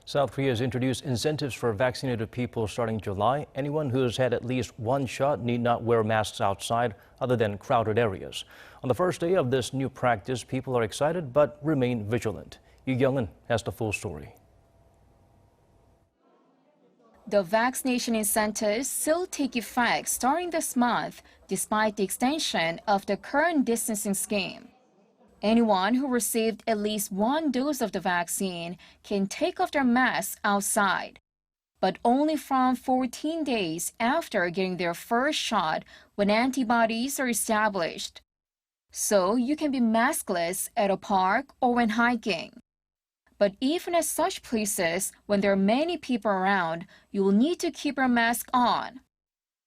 South Korea has introduced incentives for vaccinated people starting July. Anyone who has had at least one shot need not wear masks outside other than crowded areas. On the first day of this new practice, people are excited but remain vigilant. Kyung-eun has the full story. The vaccination incentives still take effect starting this month, despite the extension of the current distancing scheme. Anyone who received at least one dose of the vaccine can take off their masks outside, but only from 14 days after getting their first shot when antibodies are established. So you can be maskless at a park or when hiking. But even at such places, when there are many people around, you will need to keep your mask on.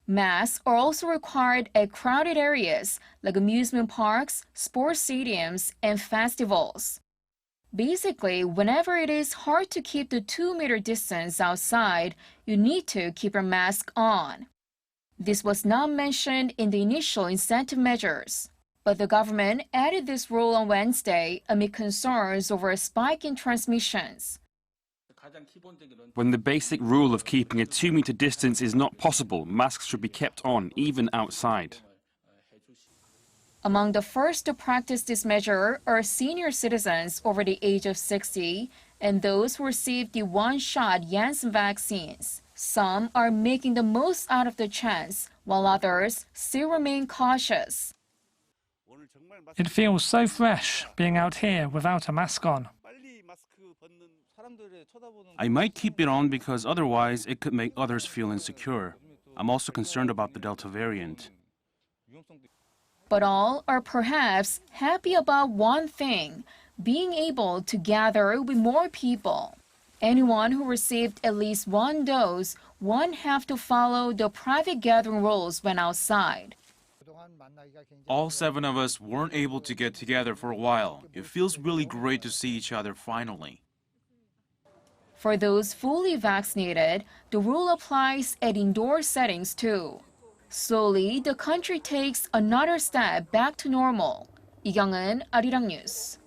Masks are also required at crowded areas like amusement parks, sports stadiums, and festivals. Basically, whenever it is hard to keep the 2-meter distance outside, you need to keep your mask on. This was not mentioned in the initial incentive measures, but the government added this rule on Wednesday amid concerns over a spike in transmissions. When the basic rule of keeping a 2-meter distance is not possible, masks should be kept on, even outside. Among the first to practice this measure are senior citizens over the age of 60 and those who received the one-shot Janssen vaccines. Some are making the most out of the chance, while others still remain cautious. It feels so fresh being out here without a mask on. I might keep it on because otherwise it could make others feel insecure. I'm also concerned about the Delta variant. But all are perhaps happy about one thing, being able to gather with more people. Anyone who received at least one dose won't have to follow the private gathering rules when outside. All 7 of us weren't able to get together for a while. It feels really great to see each other finally. For those fully vaccinated, the rule applies at indoor settings too. Slowly, the country takes another step back to normal. Kyung-eun, Arirang News.